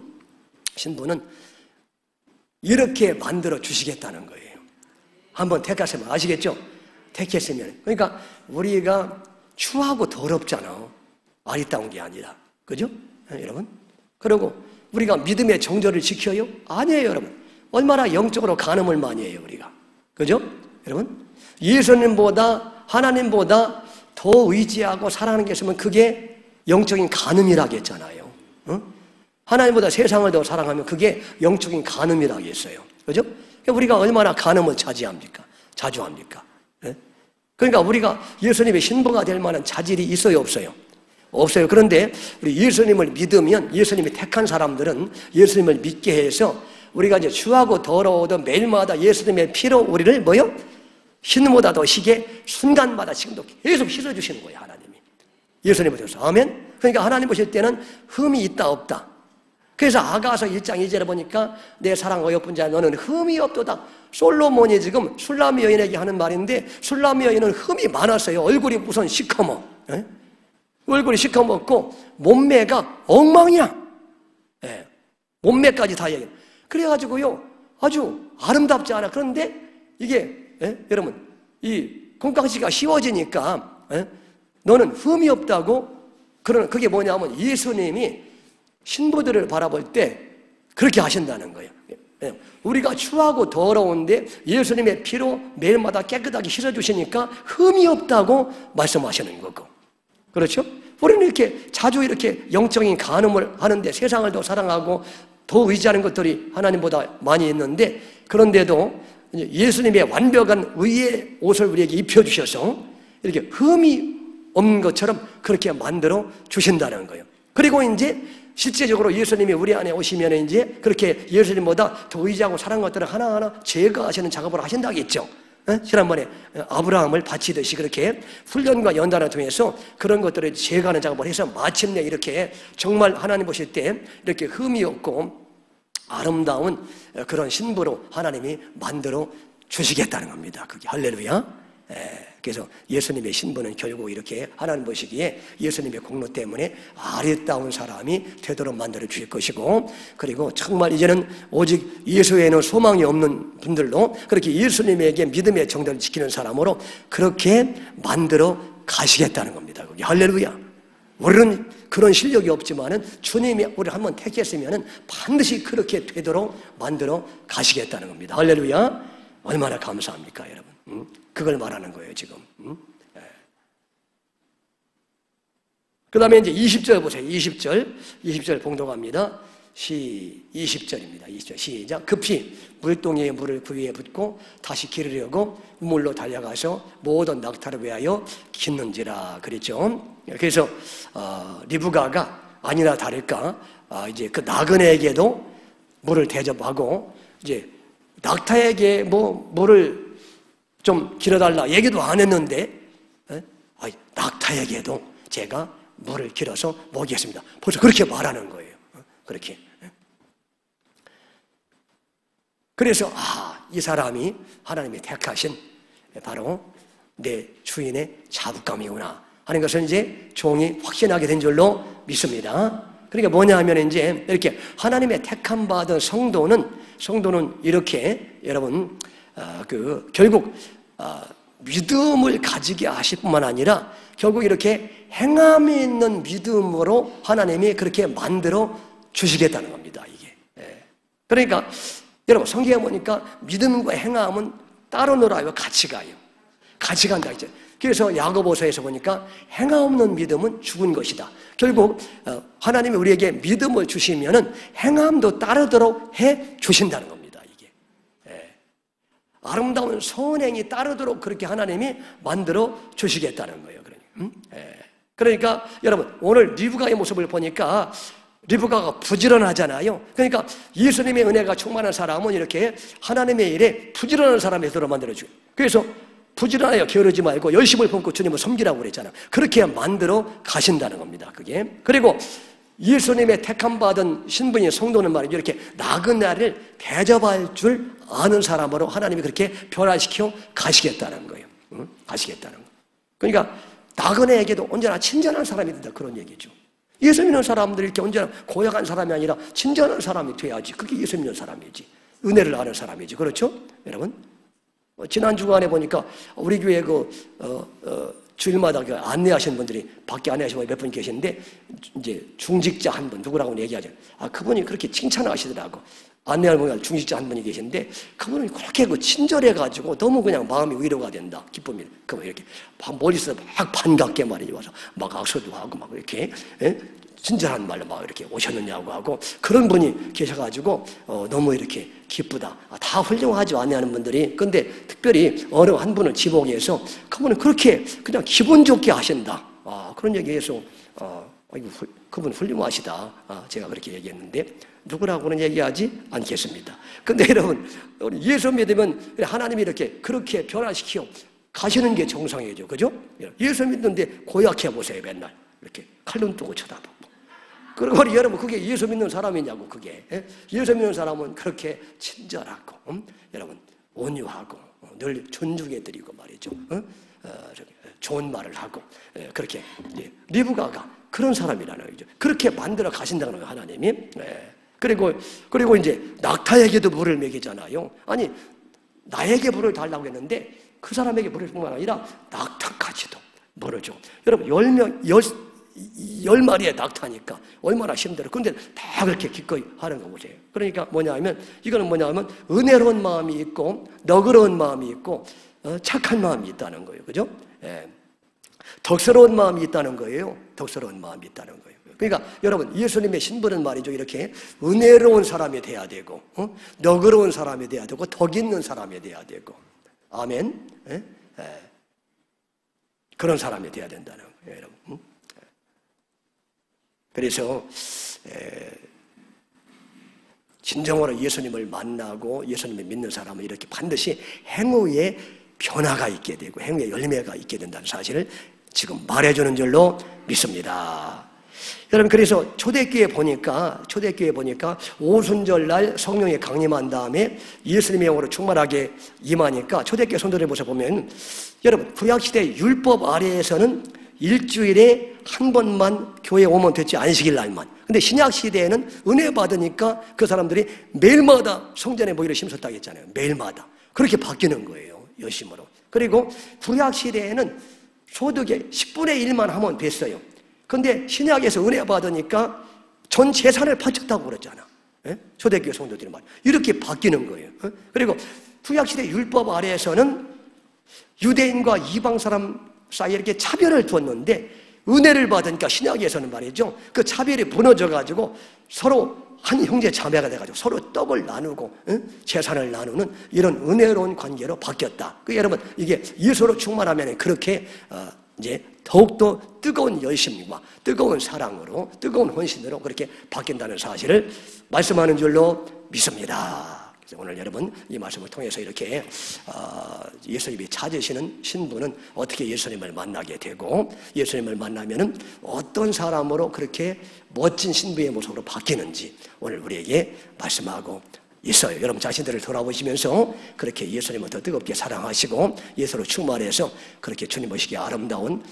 이렇게 만들어 주시겠다는 거예요. 한번 택하시면 아시겠죠? 택했으면. 그러니까 우리가 추하고 더럽잖아. 아리따운 게 아니라. 그죠? 여러분? 그리고 우리가 믿음의 정절을 지켜요? 아니에요, 여러분. 얼마나 영적으로 간음을 많이 해요, 우리가. 그죠? 여러분? 예수님보다, 하나님보다 더 의지하고 사랑하는 게 있으면 그게 영적인 간음이라고 했잖아요. 하나님보다 세상을 더 사랑하면 그게 영적인 간음이라고 했어요. 그죠? 우리가 얼마나 간음을 자주 합니까? 그러니까 우리가 예수님의 신부가 될 만한 자질이 있어요, 없어요? 없어요. 그런데 우리 예수님을 믿으면, 예수님이 택한 사람들은 예수님을 믿게 해서 우리가 이제 추하고 더러워도 매일마다 예수님의 피로 우리를 뭐요? 흰보다 더 시게 순간마다 지금도 계속 씻어주시는 거예요, 하나님이. 예수님을 통해서. 아멘? 그러니까 하나님 보실 때는 흠이 있다, 없다. 그래서 아가서 1장 2절에 보니까 내 사랑 어여쁜 자 너는 흠이 없도다. 솔로몬이 지금 술람 여인에게 하는 말인데 술람 여인은 흠이 많았어요. 얼굴이 우선 시커머. 얼굴이 시커멓고 몸매가 엉망이야. 몸매까지 다 얘기해. 그래가지고요 아주 아름답지 않아. 그런데 이게 여러분 이 콩깍지가 씌워지니까 너는 흠이 없다고. 그러나 그게 뭐냐면 예수님이 신부들을 바라볼 때 그렇게 하신다는 거예요. 우리가 추하고 더러운데 예수님의 피로 매일마다 깨끗하게 씻어주시니까 흠이 없다고 말씀하시는 거고. 그렇죠? 우리는 이렇게 자주 이렇게 영적인 간음을 하는데 세상을 더 사랑하고 더 의지하는 것들이 하나님보다 많이 있는데 그런데도 예수님의 완벽한 의의 옷을 우리에게 입혀주셔서 이렇게 흠이 없는 것처럼 그렇게 만들어 주신다는 거예요. 그리고 이제 실제적으로 예수님이 우리 안에 오시면 이제 그렇게 예수님보다 더 의지하고 사랑하는 것들을 하나하나 제거하시는 작업을 하신다겠죠. 지난번에 아브라함을 바치듯이 그렇게 훈련과 연단을 통해서 그런 것들을 제거하는 작업을 해서 마침내 이렇게 정말 하나님 보실 때 이렇게 흠이 없고 아름다운 그런 신부로 하나님이 만들어 주시겠다는 겁니다. 그게 할렐루야. 그래서 예수님의 신부는 결국 이렇게 하나님 보시기에 예수님의 공로 때문에 아름다운 사람이 되도록 만들어 주실 것이고, 그리고 정말 이제는 오직 예수 외에는 소망이 없는 분들도 그렇게 예수님에게 믿음의 정도를 지키는 사람으로 그렇게 만들어 가시겠다는 겁니다. 그게 할렐루야. 우리는 그런 실력이 없지만은 주님이 우리를 한번 택했으면은 반드시 그렇게 되도록 만들어 가시겠다는 겁니다. 할렐루야. 얼마나 감사합니까, 여러분? 그걸 말하는 거예요, 지금. 그 다음에 이제 20절 보세요. 20절 봉독합니다. 20절입니다. 20절 시작. 급히 물동이에 물을 그 위에 붓고 다시 기르려고 우물로 달려가서 모든 낙타를 위하여 깃는지라 그랬죠. 그래서 리브가가 아니나 다를까 이제 그 나그네에게도 물을 대접하고 이제 낙타에게 뭐를 좀 길어달라 얘기도 안 했는데 낙타에게도 제가 물을 길어서 먹이겠습니다. 벌써 그렇게 말하는 거예요. 그렇게. 그래서 이 사람이 하나님이 택하신 바로 내 주인의 자부감이구나 하는 것을 이제 종이 확신하게 된 줄로 믿습니다. 그러니까 뭐냐 하면 이제 이렇게 하나님의 택함 받은 성도는 이렇게 여러분 결국 믿음을 가지게 하실 뿐만 아니라 결국 이렇게 행함이 있는 믿음으로 하나님이 그렇게 만들어 주시겠다는 겁니다. 이게. 그러니까 여러분 성경에 보니까 믿음과 행함은 따로 놀아요. 같이 가요. 같이 간다 이제. 그래서 야고보서에서 보니까 행함 없는 믿음은 죽은 것이다. 결국 하나님이 우리에게 믿음을 주시면은 행함도 따르도록 해 주신다는 겁니다. 이게 아름다운 선행이 따르도록 그렇게 하나님이 만들어 주시겠다는 거예요. 그러니까 여러분 오늘 리브가의 모습을 보니까 리브가가 부지런하잖아요. 그러니까 예수님의 은혜가 충만한 사람은 이렇게 하나님의 일에 부지런한 사람이 되도록 만들어줘요. 그래서 부지런하여 게으르지 말고 열심을 품고 주님을 섬기라고 그랬잖아요. 그렇게 만들어 가신다는 겁니다. 그게. 그리고 예수님의 택함 받은 신분인 성도는 말이죠. 이렇게 나그네를 대접할 줄 아는 사람으로 하나님이 그렇게 변화시켜 가시겠다는 거예요. 가시겠다는 거예요. 그러니까 나그네에게도 언제나 친절한 사람이 된다 그런 얘기죠. 예수 믿는 사람들이 이렇게 언제나 고약한 사람이 아니라 친절한 사람이 돼야지. 그게 예수 믿는 사람이지. 은혜를 아는 사람이지. 그렇죠? 여러분? 지난 주간에 보니까 우리 교회 주일마다 안내하시는 분들이 밖에 안내하시는 분이 몇 분 계시는데 이제 중직자 한 분 누구라고 얘기하죠. 그분이 그렇게 칭찬하시더라고. 안내하는 분이 중직자 한 분이 계시는데 그분은 그렇게 친절해가지고 너무 그냥 마음이 위로가 된다. 기쁨이. 그분 이렇게 멀리서 막 반갑게 말이지 와서 막 악수도 하고 막 이렇게 친절한 말로 막 이렇게 오셨느냐고 하고 그런 분이 계셔가지고 너무 이렇게 기쁘다. 다 훌륭하죠. 안내하는 분들이. 근데 특별히 어느 한 분을 지목해서 그분은 그렇게 그냥 기분 좋게 하신다. 그런 얘기해서 그분 훌륭하시다. 제가 그렇게 얘기했는데 누구라고는 얘기하지 않겠습니다. 근데 여러분 예수 믿으면 하나님이 이렇게 그렇게 변화시켜 가시는 게 정상이죠. 그죠? 예수 믿는데 고약해 보세요. 맨날 이렇게 칼눈 뜨고 쳐다보고. 그리고 여러분 그게 예수 믿는 사람이냐고. 그게 예수 믿는 사람은 그렇게 친절하고 여러분 온유하고 늘 존중해드리고 말이죠. 좋은 말을 하고 그렇게 리브가가 그런 사람이라는 거죠. 그렇게 만들어 가신다는 거예요. 하나님이. 그리고 이제 낙타에게도 물을 먹이잖아요. 아니 나에게 물을 달라고 했는데 그 사람에게 물을 뿐만 아니라 낙타까지도 물을 줘. 여러분 10마리의 낙타니까 얼마나 힘들어. 그런데 다 그렇게 기꺼이 하는 거 보세요. 그러니까 이거는 뭐냐면 은혜로운 마음이 있고 너그러운 마음이 있고 착한 마음이 있다는 거예요. 그죠? 덕스러운 마음이 있다는 거예요. 덕스러운 마음이 있다는 거예요. 그러니까 여러분 예수님의 신분은 말이죠. 이렇게 은혜로운 사람이 돼야 되고 너그러운 사람이 돼야 되고 덕 있는 사람이 돼야 되고 아멘. 그런 사람이 돼야 된다는 거예요. 여러분. 그래서 진정으로 예수님을 만나고 예수님을 믿는 사람은 이렇게 반드시 행위에 변화가 있게 되고 행위의 열매가 있게 된다는 사실을 지금 말해주는 줄로 믿습니다. 여러분, 그래서 초대교회 보니까 오순절날 성령이 강림한 다음에 예수님의 영으로 충만하게 임하니까 초대교회 성도들 모습 보면, 여러분, 구약시대 율법 아래에서는 일주일에 한 번만 교회에 오면 됐지, 안식일 날만. 근데 신약시대에는 은혜 받으니까 그 사람들이 매일마다 성전에 모이러 힘썼다고 했잖아요. 매일마다. 그렇게 바뀌는 거예요, 열심으로. 그리고 구약시대에는 소득의 10분의 1만 하면 됐어요. 근데 신약에서 은혜 받으니까 전 재산을 바쳤다고 그랬잖아. 초대교회 성도들이 말. 이렇게 바뀌는 거예요. 그리고 구약시대 율법 아래에서는 유대인과 이방 사람 사이에 이렇게 차별을 두었는데, 은혜를 받으니까 신약에서는 말이죠, 그 차별이 무너져가지고 서로 한 형제 자매가 돼가지고 서로 떡을 나누고 재산을 나누는 이런 은혜로운 관계로 바뀌었다. 여러분, 이게 예수로 충만하면 그렇게 이제 더욱더 뜨거운 열심과 뜨거운 사랑으로, 뜨거운 헌신으로 그렇게 바뀐다는 사실을 말씀하는 줄로 믿습니다. 그래서 오늘 여러분 이 말씀을 통해서 이렇게 예수님이 찾으시는 신부는 어떻게 예수님을 만나게 되고, 예수님을 만나면은 어떤 사람으로 그렇게 멋진 신부의 모습으로 바뀌는지 오늘 우리에게 말씀하고 있어요. 여러분 자신들을 돌아보시면서 그렇게 예수님을 더 뜨겁게 사랑하시고 예수로 충만해서 그렇게 주님 보시기에 아름다운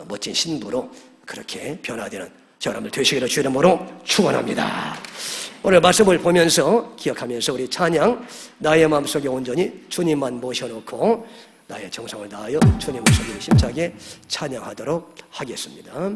멋진 신부로 그렇게 변화되는 저 여러분들 되시기를 주의 이름으로 축원합니다. 오늘 말씀을 보면서 기억하면서 우리 찬양, 나의 마음속에 온전히 주님만 모셔놓고 나의 정성을 다하여 주님을 섬기기 힘차게 찬양하도록 하겠습니다.